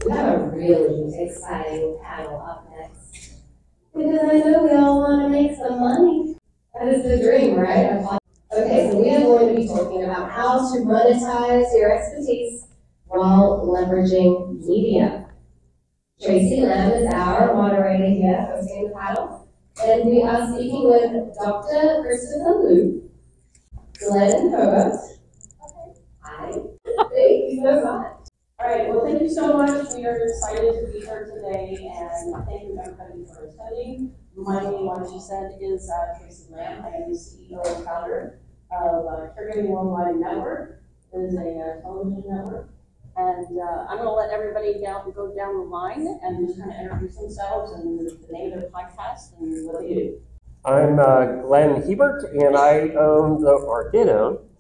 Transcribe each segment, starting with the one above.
We have a really exciting panel up next because I know we all want to make some money. That is the dream, right? Okay, so we are going to be talking about how to monetize your expertise while leveraging media. Tracy Lamb is our moderator here, hosting the panel, and we are speaking with Dr. Christopher Liu, Glenn Hobart. Hi. Thank you so much. All right, well, thank you so much. We are excited to be here today, and thank you everybody for attending. My name, like she said, is Tracy Lamb. I am the CEO and founder of Caregiving Worldwide Network. It is a television network. And I'm going to let everybody go down the line and just kind of introduce themselves and the name of their podcast and what they do. I'm Glenn Hebert, and I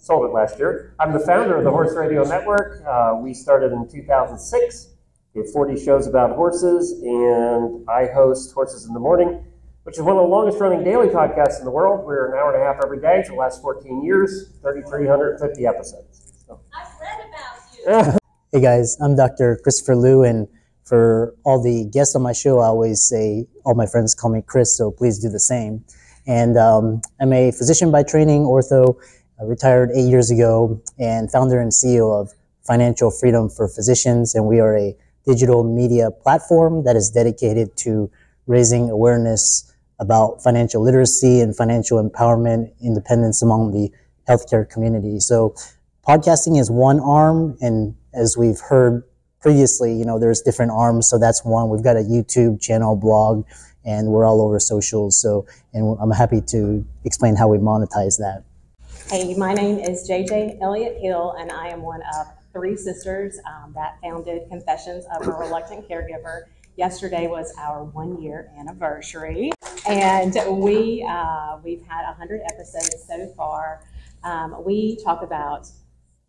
sold it last year. I'm the founder of the Horse Radio Network. We started in 2006. We have 40 shows about horses, and I host Horses in the Morning, which is one of the longest running daily podcasts in the world. We're an hour and a half every day for the last 14 years, 3,350 episodes. So. I've read about you. Hey guys, I'm Dr. Christopher Liu, and for all the guests on my show, I always say all my friends call me Chris, so please do the same. And I'm a physician by training, ortho. I retired 8 years ago, and founder and CEO of Financial Freedom for Physicians, and we are a digital media platform that is dedicated to raising awareness about financial literacy and financial empowerment, independence among the healthcare community. So podcasting is one arm, and as we've heard previously, there's different arms, so that's one. We've got a YouTube channel, blog, and we're all over socials. And I'm happy to explain how we monetize that. Hey, my name is JJ Elliott Hill, and I am one of 3 sisters that founded Confessions of a Reluctant Caregiver. Yesterday was our 1-year anniversary, and we've had 100 episodes so far. We talk about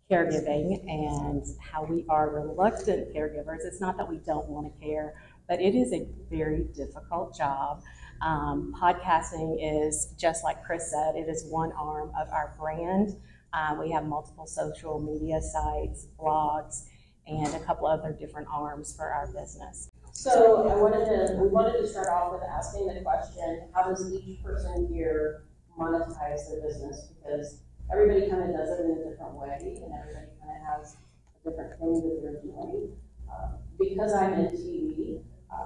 caregiving and how we are reluctant caregivers. It's not that we don't want to care, but it is a very difficult job. Podcasting is, just like Chris said, it is one arm of our brand. We have multiple social media sites, blogs, and a couple other different arms for our business. So we wanted to start off with asking the question, how does each person here monetize their business? Because everybody kind of does it in a different way, and everybody kind of has a different thing that they're doing. Because I'm in TV,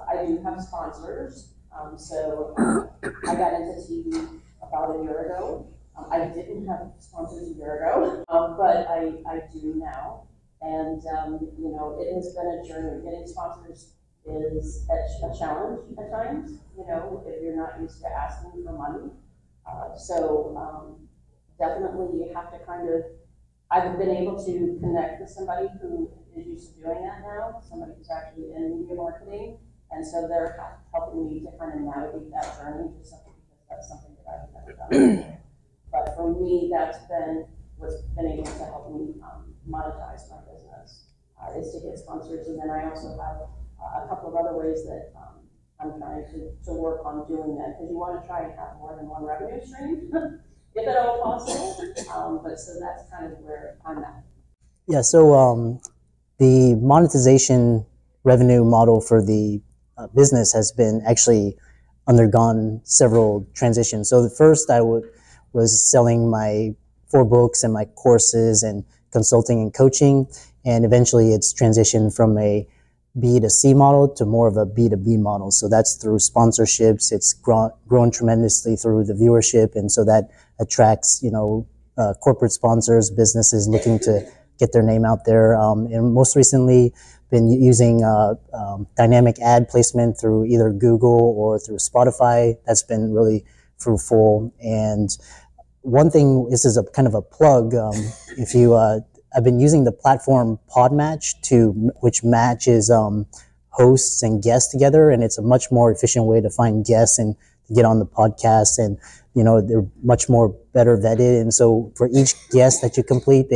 I do have sponsors. So I got into TV about a year ago. I didn't have sponsors a year ago, but I do now. And it has been a journey. Getting sponsors is a challenge at times. If you're not used to asking for money. Definitely you have to I've been able to connect with somebody who is used to doing that now, somebody who's actually in media marketing, and so they're helping me to kind of navigate that journey, just simply because that's something that I've never done. But for me, that's been what's been able to help me monetize my business, is to get sponsors, and then I also have a couple of other ways that I'm trying to work on doing that, because you want to try and have more than one revenue stream. If at all possible, but so that's kind of where I'm at. Yeah, so the monetization revenue model for the business has been actually undergone several transitions. So the first was selling my 4 books and my courses and consulting and coaching, and eventually it's transitioned from a B2C model to more of a B2B model. So that's through sponsorships. It's grown tremendously through the viewership, and so that attracts, corporate sponsors, businesses looking to get their name out there. And most recently, been using dynamic ad placement through either Google or through Spotify. That's been really fruitful. And one thing, this is a kind of a plug. I've been using the platform Podmatch which matches hosts and guests together, and it's a much more efficient way to find guests and to get on the podcast, and they're much more better vetted. And so for each guest that you complete,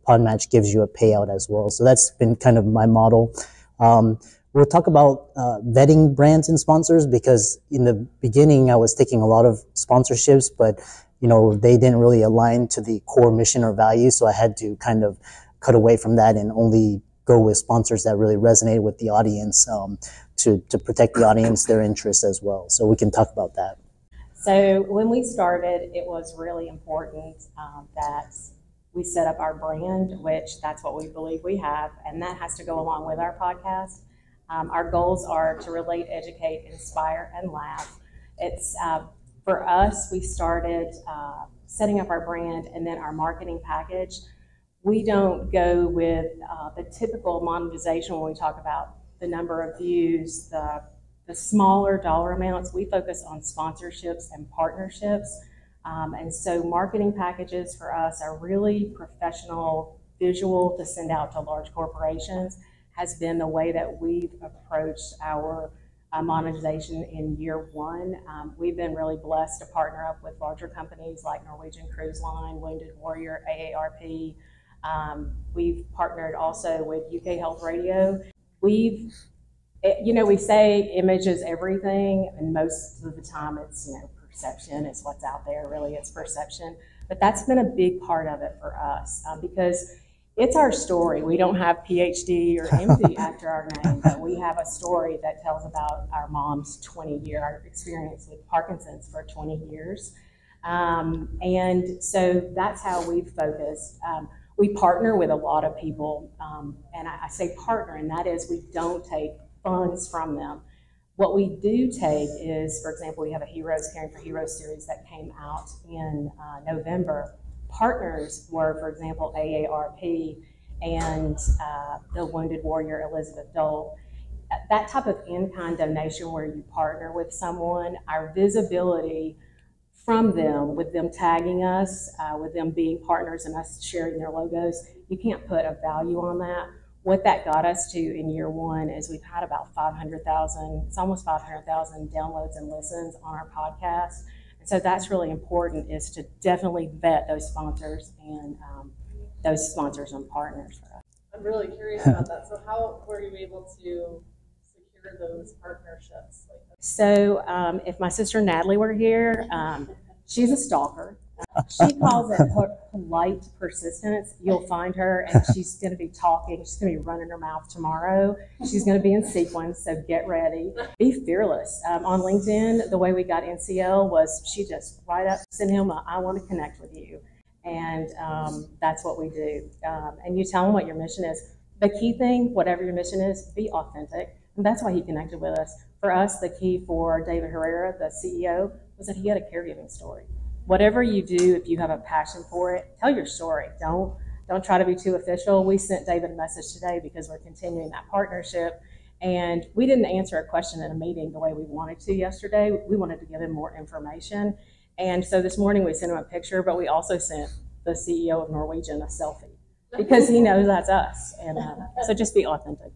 Podmatch gives you a payout as well. So that's been kind of my model. We'll talk about vetting brands and sponsors, because in the beginning I was taking a lot of sponsorships, but they didn't really align to the core mission or value. So I had to kind of cut away from that and only go with sponsors that really resonate with the audience, to protect the audience, their interests as well. So we can talk about that. So when we started, it was really important that we set up our brand, which that's what we believe we have, and that has to go along with our podcast. Our goals are to relate, educate, inspire, and laugh. It's for us, we started setting up our brand and then our marketing package. We don't go with the typical monetization when we talk about the number of views, the smaller dollar amounts. We focus on sponsorships and partnerships. And so marketing packages for us are really professional, visual to send out to large corporations has been the way that we've approached our monetization in year one. We've been really blessed to partner up with larger companies like Norwegian Cruise Line, Wounded Warrior, AARP. We've partnered also with UK Health Radio. We say image is everything, and most of the time it's, perception is what's out there. Really, it's perception. But that's been a big part of it for us because it's our story. We don't have PhD or MD after our name, but we have a story that tells about our mom's 20-year experience with Parkinson's for 20 years. And so that's how we've focused. We partner with a lot of people, and I say partner, and that is we don't take funds from them. What we do take is, for example, we have a Heroes Caring for Heroes series that came out in November. Partners were, for example, AARP and the Wounded Warrior Elizabeth Dole. That type of in-kind donation where you partner with someone, our visibility from them, with them tagging us, with them being partners and us sharing their logos, you can't put a value on that. What that got us to in year one is we've had about 500,000, it's almost 500,000 downloads and listens on our podcast. And so that's really important, is to definitely vet those sponsors and and partners for us. I'm really curious about that. So how were you able to secure those partnerships? So if my sister Natalie were here, she's a stalker. She calls it polite persistence. You'll find her and she's going to be talking. She's going to be running her mouth tomorrow. She's going to be in sequence, so get ready. Be fearless. On LinkedIn, the way we got NCL was she just right up, send him I want to connect with you. And that's what we do. And you tell them what your mission is. The key thing, whatever your mission is, be authentic. And that's why he connected with us. For us, the key for David Herrera, the CEO, was that he had a caregiving story. Whatever you do, if you have a passion for it, tell your story. Don't try to be too official. We sent David a message today because we're continuing that partnership. And we didn't answer a question in a meeting the way we wanted to yesterday. We wanted to give him more information. And so this morning we sent him a picture, but we also sent the CEO of Norwegian a selfie because he knows that's us. And so just be authentic.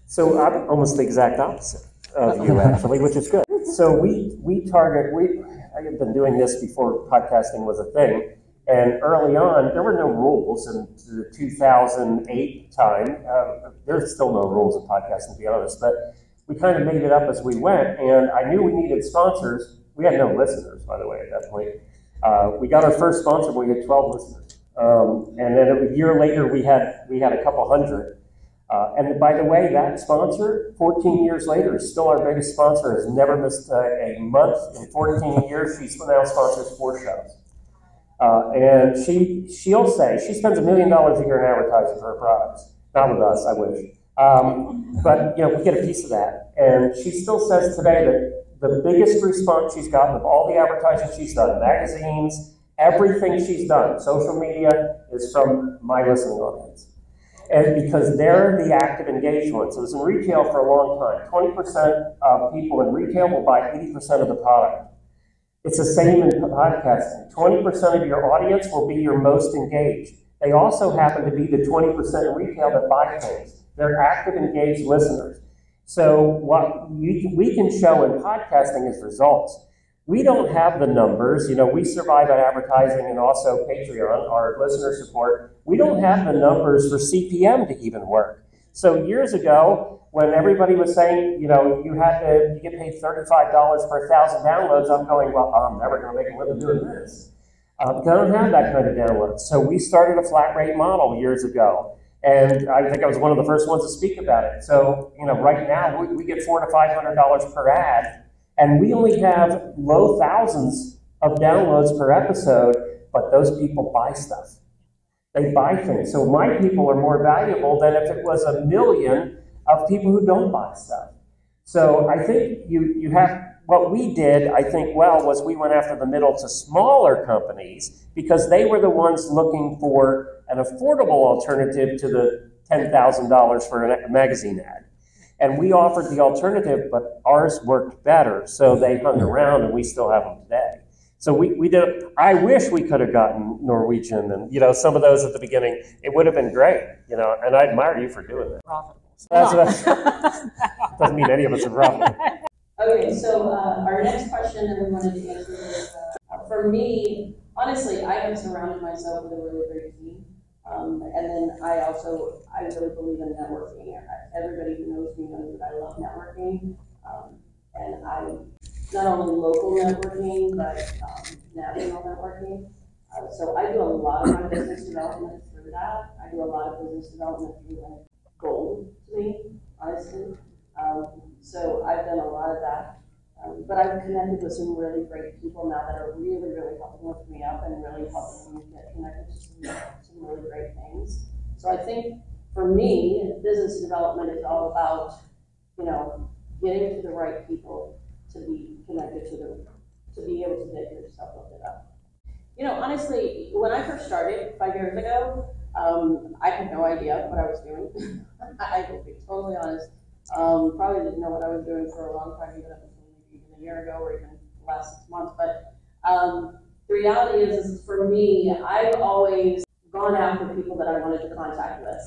So I'm almost the exact opposite of you, actually, which is good. So I had been doing this before podcasting was a thing, and early on, there were no rules. In the 2008 time, there's still no rules in podcasting, to be honest, but we kind of made it up as we went, and I knew we needed sponsors. We had no listeners, by the way, at that point. We got our first sponsor when we had 12 listeners, and then a year later, we had a couple hundred. And by the way, that sponsor, 14 years later, is still our biggest sponsor, has never missed a month in 14 years. She now sponsors 4 shows. And she'll say, she spends $1 million a year in advertising for her products. Not with us, I wish. But we get a piece of that. And she still says today that the biggest response she's gotten of all the advertising she's done, magazines, everything she's done, social media, is from my listening audience. And because they're the active engaged ones. It was in retail for a long time. 20% of people in retail will buy 80% of the product. It's the same in podcasting. 20% of your audience will be your most engaged. They also happen to be the 20% in retail that buy things. They're active, engaged listeners. So what we can show in podcasting is results. We don't have the numbers. We survive at advertising and also Patreon, our listener support. We don't have the numbers for CPM to even work. So years ago, when everybody was saying, you get paid $35 per 1,000 downloads, I'm going, well, I'm never going to make a living doing this. Because I don't have that kind of downloads. So we started a flat rate model years ago. And I think I was one of the first ones to speak about it. So, right now we get $400 to $500 per ad, and we only have low thousands of downloads per episode, but those people buy stuff. They buy things. So my people are more valuable than if it was a million of people who don't buy stuff. So I think you have, what we did, I think, was we went after the middle to smaller companies because they were the ones looking for an affordable alternative to the $10,000 for a magazine ad. And we offered the alternative, but ours worked better. So they hung around, and we still have them today. So we did, I wish we could have gotten Norwegian and, some of those at the beginning. It would have been great, and I admire you for doing that. Profitable. Doesn't mean any of us are profitable. Okay, so our next question that we wanted to answer is, for me, honestly, I have surrounded myself with a really great team. And then I really believe in networking. Everybody who knows me knows that I love networking. And I'm not only local networking, but national networking. So I do a lot of my business development through that. I do a lot of business development through like gold to me, honestly. So I've done a lot of that. But I've connected with some really great people now that are really, really helping lift me up and really helping me get connected to some really great things. So I think for me, business development is all about, getting to the right people to be connected to be able to get yourself lifted up. Honestly, when I first started 5 years ago, I had no idea what I was doing. I will be totally honest. Probably didn't know what I was doing for a long time, even a year ago or even the last 6 months. But the reality is for me, I've always gone after people that I wanted to contact with.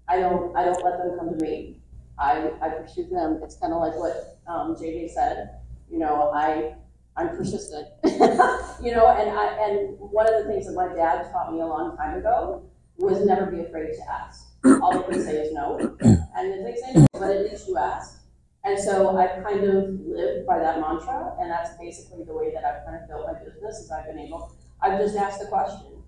I don't let them come to me. I pursue them. It's kind of like what JJ said. I'm persistent. And one of the things that my dad taught me a long time ago was never be afraid to ask. All they can say is no, and if they say no, but at least you ask. And so I've kind of lived by that mantra, and that's basically the way that I've kind of built my business. Is I've just asked the question.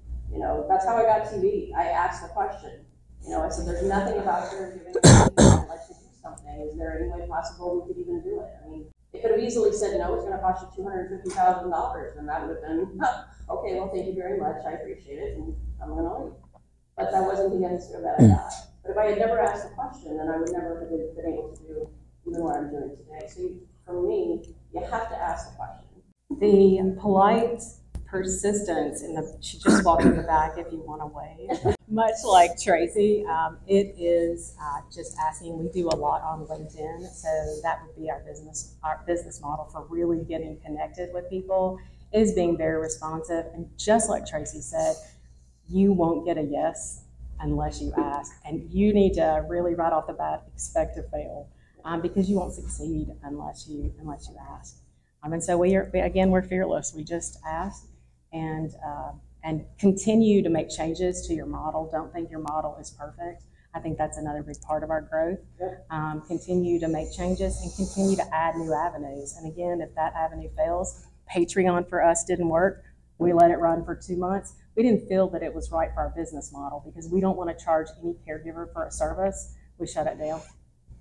That's how I got TV. I asked the question. I said, there's nothing about caregiving. I'd like to do something. Is there any way possible we could even do it? I mean, they could have easily said, no, it's going to cost you $250,000, and that would have been, okay, well, thank you very much. I appreciate it, and I'm going to leave. But that wasn't the answer that I got. But if I had never asked the question, then I would never have been able to do even what I'm doing today. So for me, you have to ask the question. The polite persistence, she just walked in the back if you want to wave. Much like Tracy, it is just asking. We do a lot on LinkedIn, so that would be our business model for really getting connected with people, is being very responsive. And just like Tracy said, you won't get a yes unless you ask, and you need to really right off the bat expect to fail, because you won't succeed unless you ask. And so we're fearless. We just ask and continue to make changes to your model. Don't think your model is perfect. I think that's another big part of our growth. Continue to make changes and continue to add new avenues. And again, if that avenue fails, Patreon for us didn't work. We let it run for 2 months. We didn't feel that it was right for our business model because we don't want to charge any caregiver for a service. We shut it down.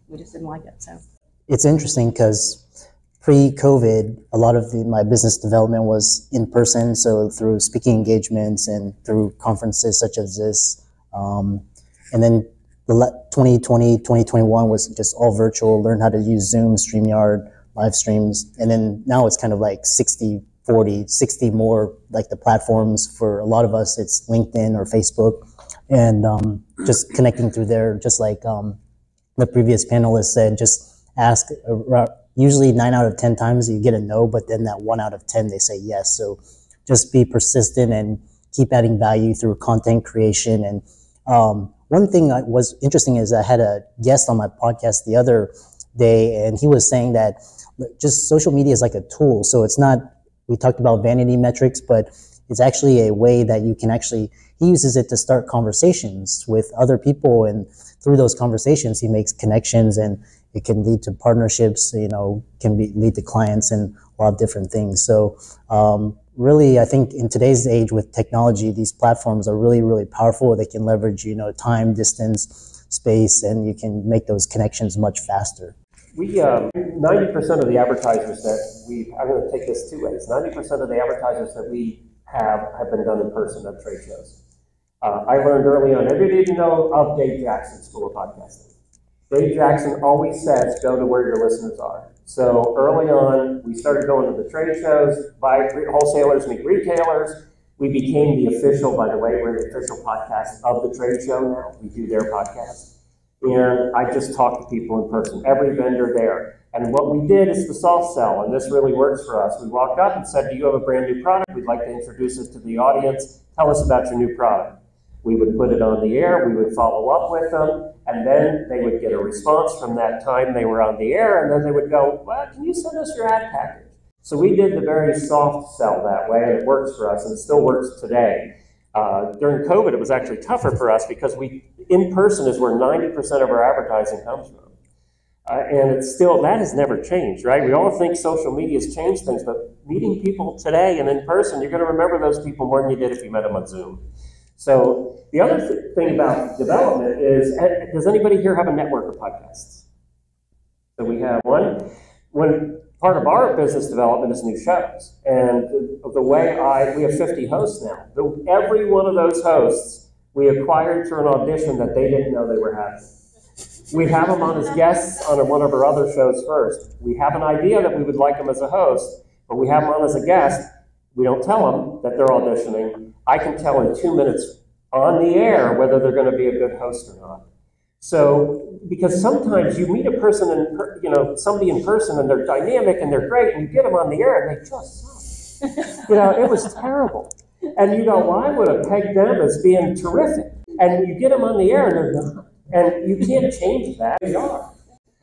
We just didn't like it. So it's interesting because pre-COVID, a lot of my business development was in person, so through speaking engagements and through conferences such as this. And then the 2020, 2021 was just all virtual, learn how to use Zoom, StreamYard, live streams. And then now it's kind of like 60-40, 60 more like the platforms. For a lot of us, it's LinkedIn or Facebook. And just connecting through there, just like the previous panelist said, just ask. Usually 9 out of 10 times you get a no, but then that 1 out of 10 they say yes. So just be persistent and keep adding value through content creation. And one thing that was interesting is I had a guest on my podcast the other day, and he was saying that just social media is like a tool. So it's not, we talked about vanity metrics, but it's actually a way that you can actually, he uses it to start conversations with other people, and through those conversations he makes connections, and it can lead to partnerships, lead to clients and a lot of different things. So really, I think in today's age with technology, these platforms are really, really powerful. They can leverage, time, distance, space, and you can make those connections much faster. We 90% of the advertisers that I'm going to take this two ways. 90% of the advertisers that we have been done in person at trade shows. I learned early on, everybody didn't know of Dave Jackson's School of Podcasting. Dave Jackson always says, go to where your listeners are. So early on, we started going to the trade shows, wholesalers meet retailers. We became the official, by the way, we're the official podcast of the trade show now. We do their podcast. And I just talk to people in person, every vendor there. And what we did is the soft sell, and this really works for us. We walked up and said, do you have a brand new product? We'd like to introduce it to the audience. Tell us about your new product. We would put it on the air, we would follow up with them, and then they would get a response from that time they were on the air, and then they would go, well, can you send us your ad package? So we did the very soft sell that way, and it works for us, and it still works today. During COVID, it was actually tougher for us because in person is where 90% of our advertising comes from. And it's still, that has never changed, right? We all think social media has changed things, but meeting people today and in person, you're going to remember those people more than you did if you met them on Zoom. So the other thing about development is, does anybody here have a network of podcasts? So we have one. When part of our business development is new shows. And the way we have 50 hosts now. Every one of those hosts we acquired through an audition that they didn't know they were having. We have them on as guests on one of our other shows first. We have an idea that we would like them as a host, but we have them on as a guest. We don't tell them that they're auditioning. I can tell in 2 minutes on the air whether they're going to be a good host or not. So, because sometimes you meet a person, somebody in person, and they're dynamic and they're great, and you get them on the air and they just suck. It was terrible. And you go, well, I would have pegged them as being terrific. And you get them on the air and they're not. And you can't change that. They are.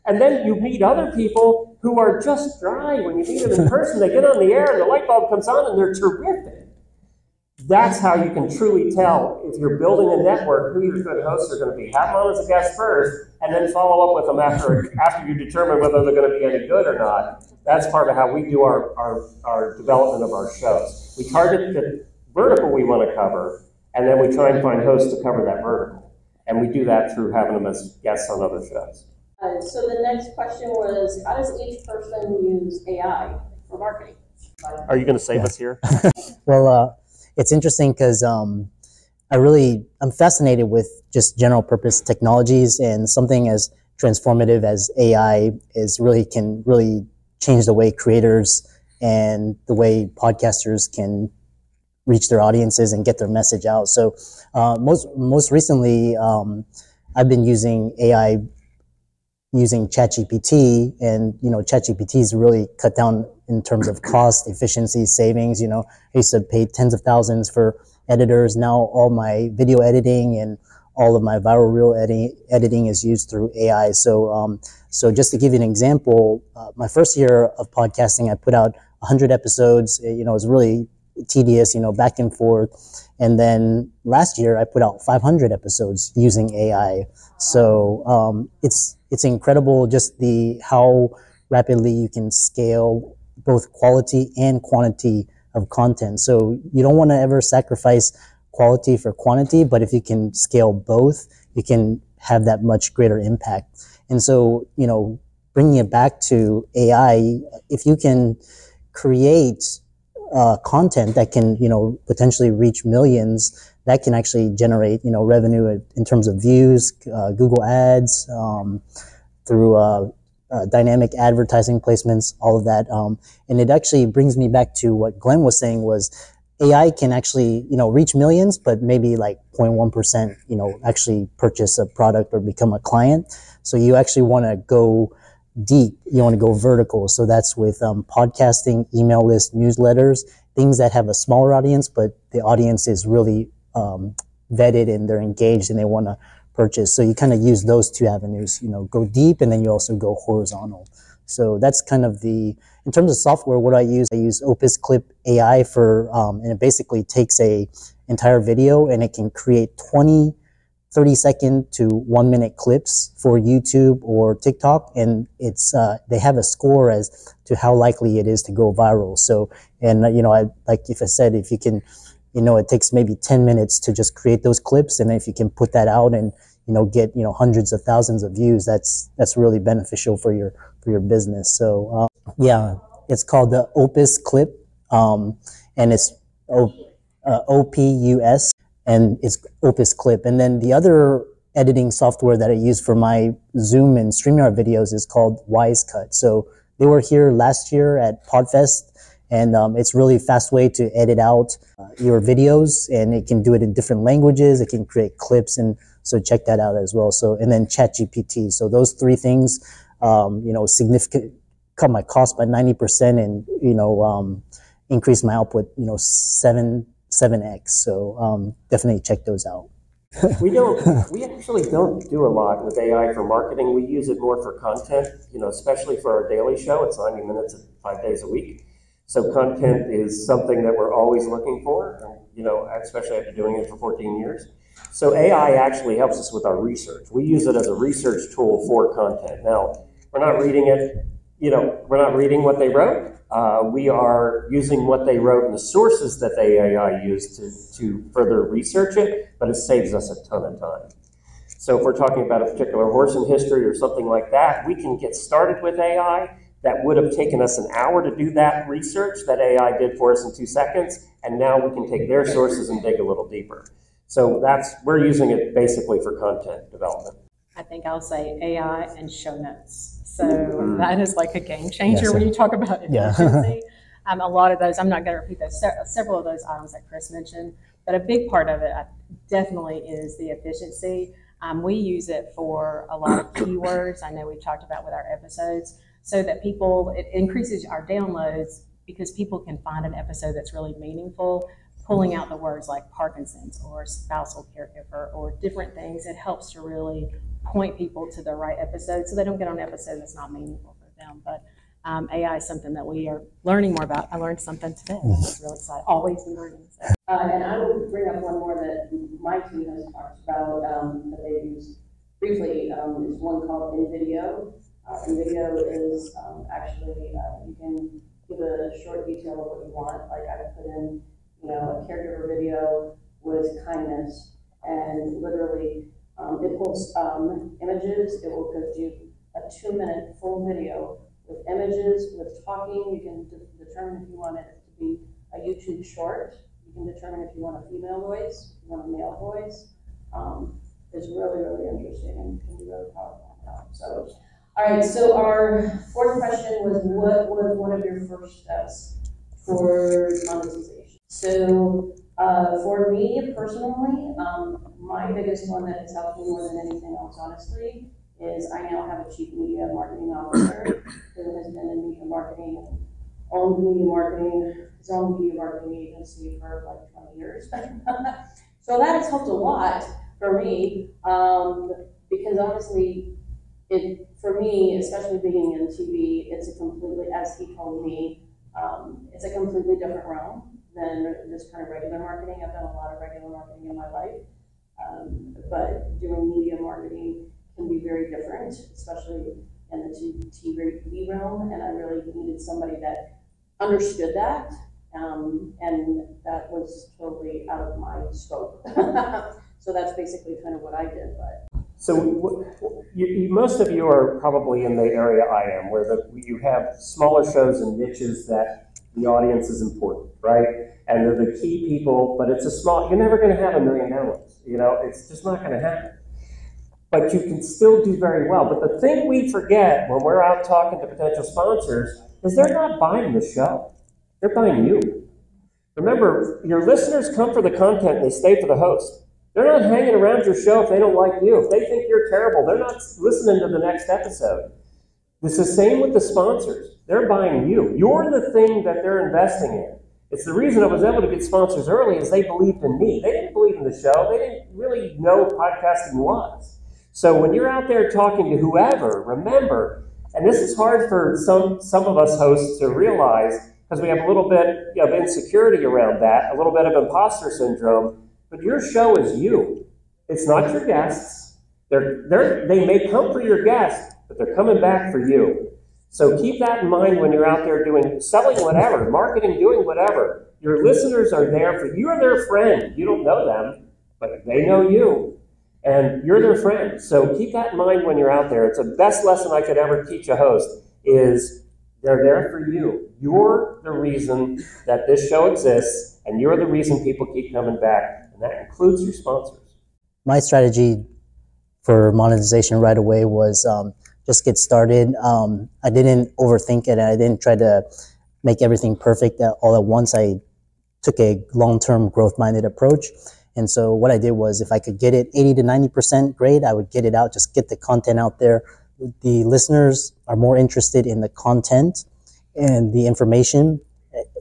And then you meet other people who are just dry. When you meet them in person, they get on the air and the light bulb comes on and they're terrific. That's how you can truly tell if you're building a network who your good hosts are going to be. Have them on as a guest first, and then follow up with them after you determine whether they're going to be any good or not. That's part of how we do our development of our shows. We target the vertical we want to cover, and then we try and find hosts to cover that vertical. And we do that through having them as guests on other shows. So the next question was, how does each person use AI for marketing? Are you going to save us here? Well, it's interesting because I'm fascinated with just general purpose technologies, and something as transformative as AI can really change the way creators and the way podcasters can reach their audiences and get their message out. So most recently, I've been using AI using ChatGPT, and ChatGPT's really cut down in terms of cost, efficiency, savings. I used to pay tens of thousands for editors. Now all my video editing and all of my viral reel editing is used through AI. So just to give you an example, my first year of podcasting, I put out 100 episodes. It was really tedious, back and forth. And then last year I put out 500 episodes using AI. So it's incredible just how rapidly you can scale both quality and quantity of content. So you don't want to ever sacrifice quality for quantity, but if you can scale both, you can have that much greater impact. And so, bringing it back to AI, if you can create content that can, potentially reach millions, that can actually generate, revenue in terms of views, Google ads, through dynamic advertising placements, all of that. And it actually brings me back to what Glenn was saying was AI can actually, reach millions, but maybe like 0.1%, actually purchase a product or become a client. So you actually want to go deep. You want to go vertical. So that's with podcasting, email list, newsletters, things that have a smaller audience, but the audience is really vetted and they're engaged and they want to purchase. So you kind of use those two avenues, go deep, and then you also go horizontal. So that's kind of in terms of software, what I use Opus Clip AI and it basically takes a entire video and it can create 20 30-second to 1-minute clips for YouTube or TikTok, and it's they have a score as to how likely it is to go viral. So, and if I said, if you can, it takes maybe 10 minutes to just create those clips, and if you can put that out and get hundreds of thousands of views, that's really beneficial for your business. So yeah, it's called the Opus Clip, and it's OPUS, and it's Opus Clip. And then the other editing software that I use for my Zoom and StreamYard videos is called WiseCut. So they were here last year at Podfest, and it's really a fast way to edit out your videos, and it can do it in different languages. It can create clips, and so check that out as well. So, and then ChatGPT. So those three things, significant, cut my cost by 90%, and increase my output, 7x. So definitely check those out. We actually don't do a lot with AI for marketing. We use it more for content, especially for our daily show. It's 90 minutes 5 days a week. So content is something that we're always looking for, especially after doing it for 14 years. So AI actually helps us with our research. We use it as a research tool for content. Now, we're not reading it, we're not reading what they wrote. We are using what they wrote and the sources that the AI used to further research it, but it saves us a ton of time. So if we're talking about a particular horse in history or something like that, we can get started with AI. That would have taken us an hour to do that research that AI did for us in 2 seconds, and now we can take their sources and dig a little deeper. So we're using it basically for content development. I think I'll say AI and show notes. So that is like a game changer when you talk about efficiency. A lot of those, I'm not going to repeat those, several of those items that Chris mentioned, but a big part of it definitely is the efficiency. We use it for a lot of keywords. I know we've talked about with our episodes, so that it increases our downloads because people can find an episode that's really meaningful. Pulling out the words like Parkinson's or spousal caregiver or different things, it helps to really point people to the right episode so they don't get on an episode that's not meaningful for them. But AI is something that we are learning more about. I learned something today. I was really excited. Always be learning. And I will bring up one more that my team has talked about that they use briefly. Is one called InVideo. InVideo is actually, you can give a short detail of what you want. Like I put in, a caregiver video with kindness, and literally it pulls images. It will give you a 2-minute full video with images, with talking. You can determine if you want it to be a YouTube short. You can determine if you want a female voice, if you want a male voice. It's really, really interesting and can be really powerful. So, all right, so our fourth question was, what was one of your first steps for monetization? So for me personally, my biggest one that has helped me more than anything else, honestly, is I now have a chief media marketing officer who has been in media marketing, his own media marketing agency for like 20 years. So that has helped a lot for me, because honestly, for me, especially being in TV, it's a completely, as he told me, it's a completely different realm than just kind of regular marketing. I've done a lot of regular marketing in my life, but doing media marketing can be very different, especially in the TV realm, and I really needed somebody that understood that, and that was totally out of my scope. So that's basically kind of what I did. But so most of you are probably in the area I am, where you have smaller shows and niches that the audience is important, right? And they're the key people, but you're never going to have 1 million downloads. It's just not going to happen. But you can still do very well. But the thing we forget when we're out talking to potential sponsors is they're not buying the show. They're buying you. Remember, your listeners come for the content and they stay for the host. They're not hanging around your show if they don't like you. If they think you're terrible, they're not listening to the next episode. It's the same with the sponsors. They're buying you. You're the thing that they're investing in. It's the reason I was able to get sponsors early is they believed in me. They didn't believe in the show. They didn't really know what podcasting was. So when you're out there talking to whoever, remember, and this is hard for some of us hosts to realize because we have a little bit of insecurity around that, a little bit of imposter syndrome, but your show is you. It's not your guests. They may come for your guests, but they're coming back for you. So keep that in mind when you're out there selling whatever, marketing, doing whatever. Your listeners are there for you. You're their friend. You don't know them, but they know you. And you're their friend. So keep that in mind when you're out there. It's the best lesson I could ever teach a host is they're there for you. You're the reason that this show exists, and you're the reason people keep coming back. And that includes your sponsors. My strategy for monetization right away was just get started. I didn't overthink it. I didn't try to make everything perfect all at once. I took a long-term growth-minded approach. And so what I did was if I could get it 80 to 90% great, I would get it out, just get the content out there. The listeners are more interested in the content and the information.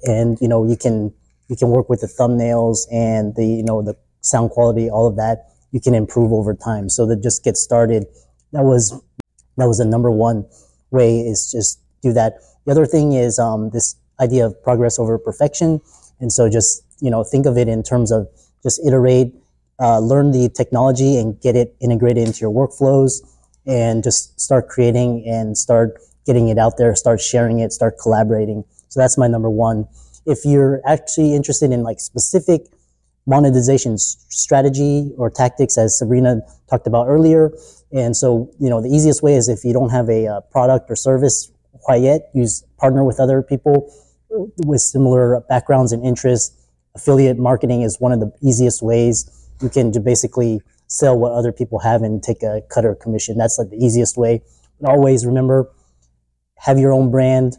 And, you can work with the thumbnails and the sound quality, all of that. You can improve over time. So to just get started, that was the number one way, is just do that. The other thing is this idea of progress over perfection. And so just, think of it in terms of just iterate, learn the technology and get it integrated into your workflows, and just start creating and start getting it out there, start sharing it, start collaborating. So that's my number one. If you're actually interested in like specific monetization strategy or tactics, as Sabrina talked about earlier, and so, the easiest way is if you don't have a product or service quite yet, partner with other people with similar backgrounds and interests. Affiliate marketing is one of the easiest ways. You can basically sell what other people have and take a cut or commission. That's like the easiest way. But always remember, have your own brand.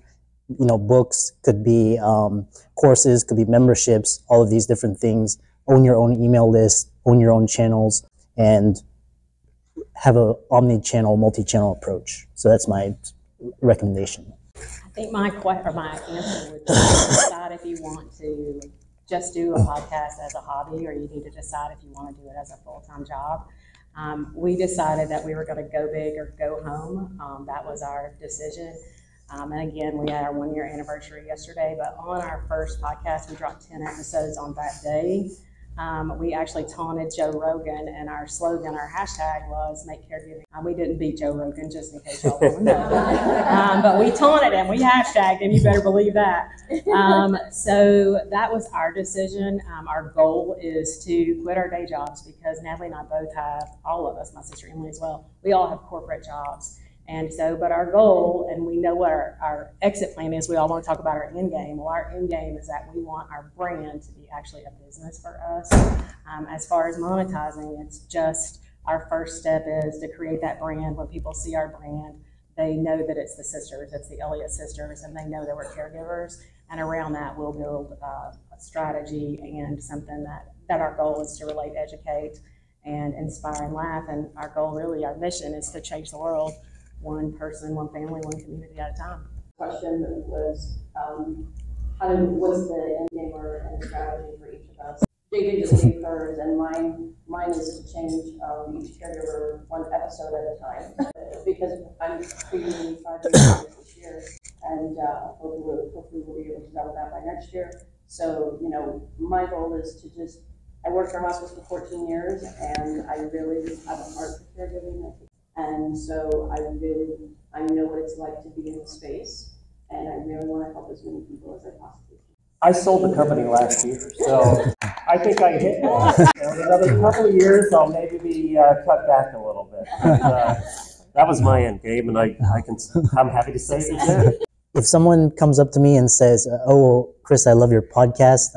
Books, could be courses, could be memberships, all of these different things. Own your own email list, own your own channels, and have a omni-channel, multi-channel approach. So that's my recommendation. I think my answer would be decide if you want to just do a podcast as a hobby, or you need to decide if you want to do it as a full-time job. We decided that we were going to go big or go home. That was our decision. And again, we had our 1-year anniversary yesterday, but on our first podcast, we dropped 10 episodes on that day. We actually taunted Joe Rogan, and our slogan, our hashtag was make caregiving. We didn't beat Joe Rogan, just in case y'all want to know. But we taunted him, we hashtagged him, you better believe that. So that was our decision. Our goal is to quit our day jobs, because Natalie and I both have, all of us, my sister Emily as well, we all have corporate jobs. And so, but our goal, and we know what our exit plan is, we all want to talk about our end game. Well, our end game is that we want our brand to be actually a business for us. As far as monetizing, it's just our first step is to create that brand. When people see our brand, they know that it's the sisters, it's the Elliott sisters, and they know that we're caregivers. And around that, we'll build a strategy and something that our goal is to relate, educate, and inspire and laugh. And our goal, really, our mission is to change the world, one person, one family, one community at a time. Question was, what's the end game and strategy for each of us? JJ just gave hers, and mine is to change each caregiver one episode at a time, because I'm creating 5 years this year, and hopefully we'll be able to double that by next year. So, my goal is to just, I worked for hospice for 14 years, and I really have a heart for caregiving. And so I know what it's like to be in the space, and I really want to help as many people as I possibly can. I sold the company last year, so I think I hit that. In another couple of years, I'll maybe be cut back a little bit. But, that was my end game, and I'm happy to say it's it. If someone comes up to me and says, "Oh, Chris, I love your podcast.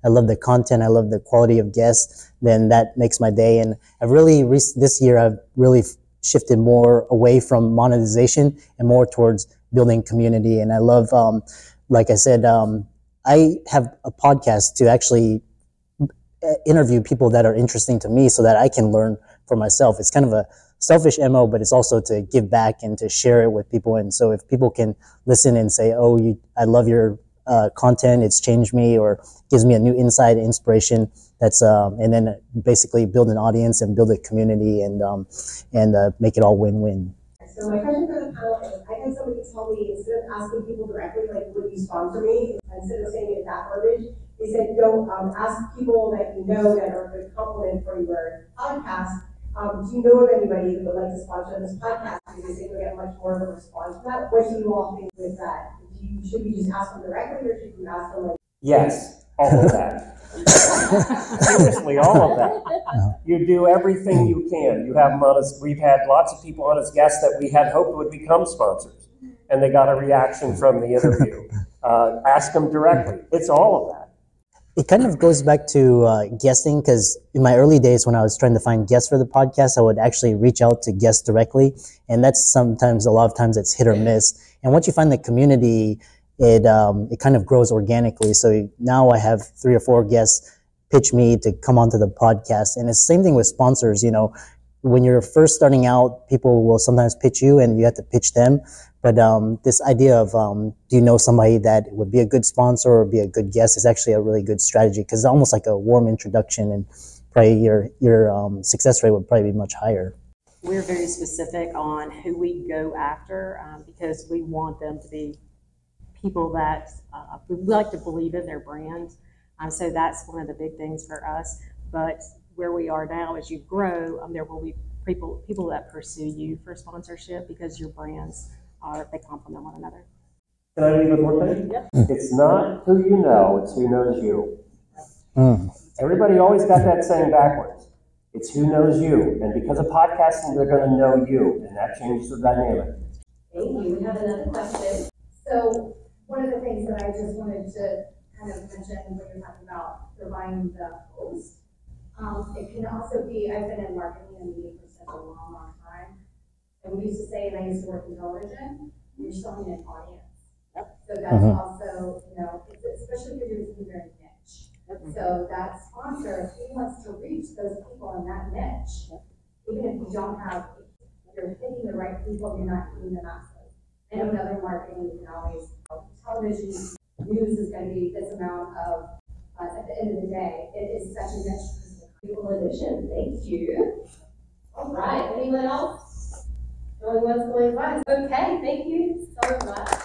I love the content. I love the quality of guests," then that makes my day. And this year, I've really shifted more away from monetization and more towards building community. And I love, like I said, I have a podcast to actually interview people that are interesting to me so that I can learn for myself. It's kind of a selfish MO, but it's also to give back and to share it with people. And so if people can listen and say, "Oh, I love your content, it's changed me," or gives me a new insight, inspiration, that's and then basically build an audience and build a community and make it all win-win. So my question for the panel is, I had somebody tell me, instead of asking people directly, like, would you sponsor me? Instead of saying it that verbiage, they said, go ask people that you know that are a good compliment for your podcast. Do you know of anybody that would like to sponsor this podcast? Because they think you'll get much more of a response from that. What do you all think with that? Should we just ask them directly, or should we ask them like? Yes, all of that. Seriously, all of that. You do everything you can. You have them on as, we've had lots of people on as guests that we had hoped would become sponsors, and they got a reaction from the interview. Ask them directly. It's all of that. It kind of goes back to guesting, because in my early days when I was trying to find guests for the podcast, I would actually reach out to guests directly, and that's sometimes, a lot of times it's hit or miss. And once you find the community, it kind of grows organically. So now I have 3 or 4 guests pitch me to come onto the podcast, and it's the same thing with sponsors. You know, when you're first starting out, people will sometimes pitch you, and you have to pitch them. But this idea of do you know somebody that would be a good sponsor or be a good guest is actually a really good strategy, because it's almost like a warm introduction, and probably your success rate would probably be much higher. We're very specific on who we go after because we want them to be people that we like to believe in their brand. So that's one of the big things for us. But where we are now, as you grow, there will be people that pursue you for sponsorship because your brands they complement one another. Can I leave with one thing? Yep. It's not who you know, it's who knows you. Everybody always got that saying backwards. It's who knows you. And because of podcasting, they're going to know you. And that changes the dynamic. Thank you. We have another question. So one of the things that I just wanted to kind of mention when you're talking about providing the host, it can also be, I've been in marketing and media for such a long, long time. And we used to say, and I used to work in television, you're selling an audience. Yep. So that's also, you know, especially if you're doing something very niche. Yep. So that sponsor, he wants to reach those people in that niche. Yep. Even if you don't have, you're hitting the right people, you're not hitting the masses. And in other marketing, you can always, television news is going to be this amount of, at the end of the day, it is such a niche. People edition. Thank you. All right. Anyone else? Going once, going twice. Okay. Thank you so much.